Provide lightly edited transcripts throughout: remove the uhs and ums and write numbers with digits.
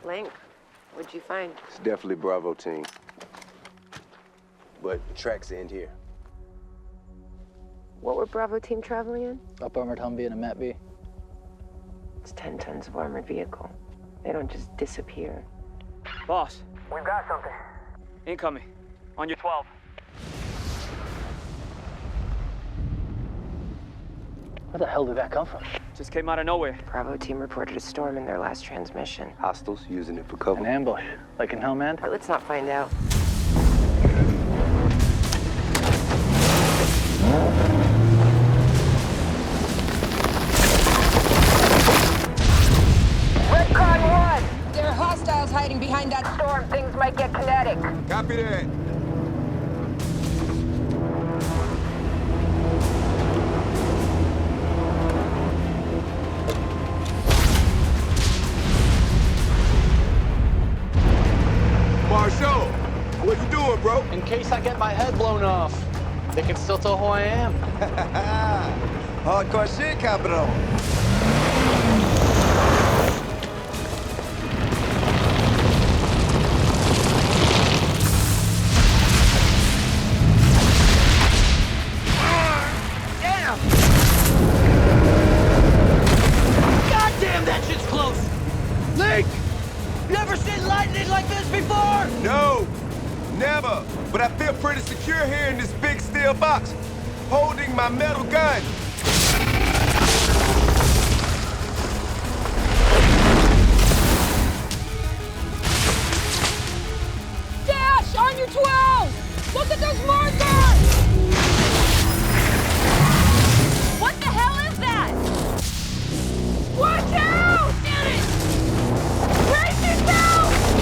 Link, what'd you find? It's definitely Bravo team. But the tracks end here. What were Bravo team traveling in? Up armored Humvee and a Mat V. It's 10 tons of armored vehicle. They don't just disappear. Boss, We've got something. incoming. On your 12. Where the hell did that come from? Just came out of nowhere. Bravo team reported a storm in their last transmission. Hostiles using it for cover. An ambush, like in Hellman? But let's not find out. Redcon 1! There are hostiles hiding behind that Storm, things might get kinetic. Copy that. Marshall, what you doing, bro? In case I get my head blown off, they can still tell who I am. Hardcore shit, Capital. Damn, that shit's close! Link! You ever seen lightning like this before? No, never. But I feel pretty secure here in this big steel box, holding my metal gun. dash on your 12! Look at those markers! What the hell is that? Watch out! Get it! Brace yourself!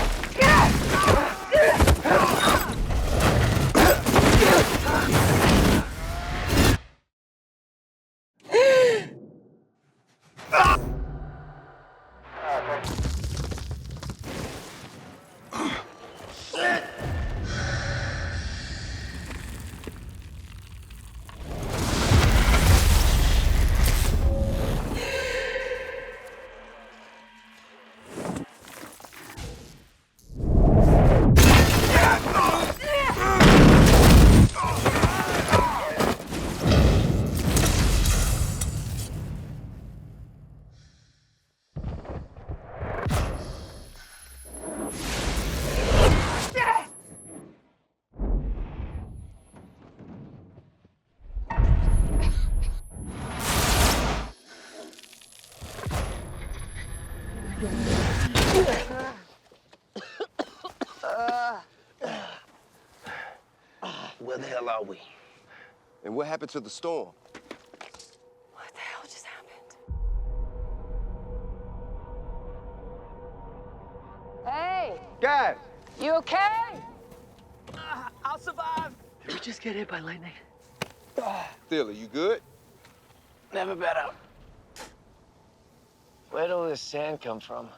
Where the hell are we? And what happened to the storm? What the hell just happened? Hey, Guys! you okay? I'll survive. Did we just get hit by lightning? Thilla, you good? Never better. Where'd all this sand come from?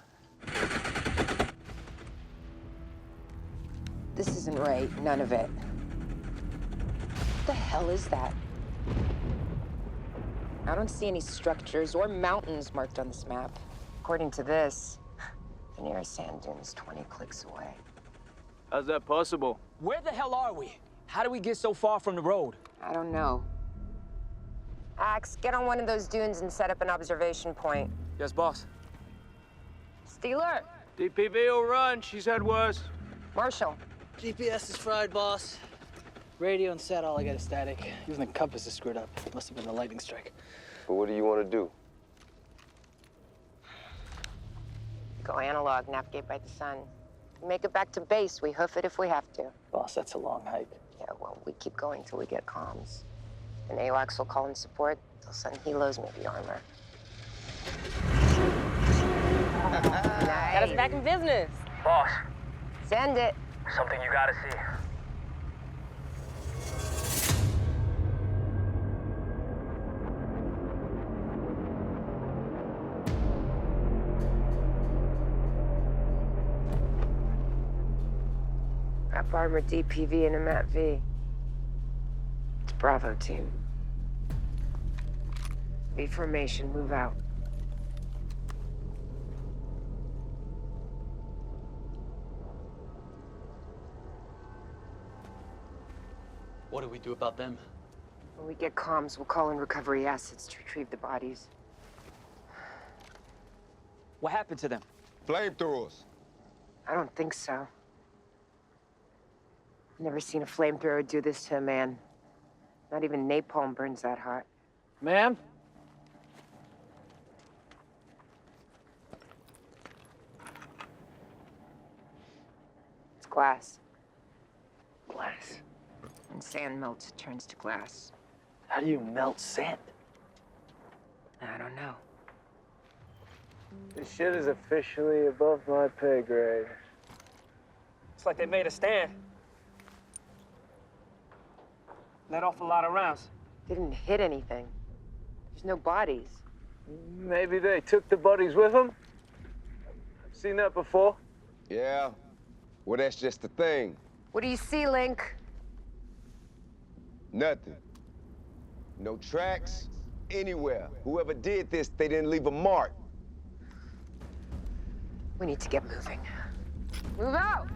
This isn't right, none of it. What the hell is that? I don't see any structures or mountains marked on this map. According to this, the nearest sand dune is 20 clicks away. How's that possible? Where the hell are we? How do we get so far from the road? I don't know. Axe, get on one of those dunes and set up an observation point. Yes, boss. Steeler, DPV will run. She's had worse. Marshall, GPS is fried, boss. Radio and sat all I got is static. Even the compass is screwed up. Must have been a lightning strike. But what do you want to do? go analog, navigate by the sun. Make it back to base. We hoof it if we have to. Boss, that's a long hike. Yeah, well, we keep going till we get comms. And AWACS will call in support. They'll send helos, maybe armor. Nice. Got us back in business. Boss, Send it. something you gotta see. Up armor DPV and a Mat V. It's Bravo team. V formation, move out. What do we do about them? When we get comms, we'll call in recovery assets to retrieve the bodies. What happened to them? Flamethrowers. I don't think so. Never seen a flamethrower do this to a man. Not even napalm burns that hot. Ma'am? It's glass. Glass. When sand melts, it turns to glass. How do you melt sand? I don't know. This shit is officially above my pay grade. It's like they made a stand. Let off a lot of rounds. Didn't hit anything. There's no bodies. Maybe they took the bodies with them? I've seen that before. Yeah. Well, that's just the thing. What do you see, Link? Nothing. No tracks anywhere. Whoever did this, they didn't leave a mark. We need to get moving. Move out!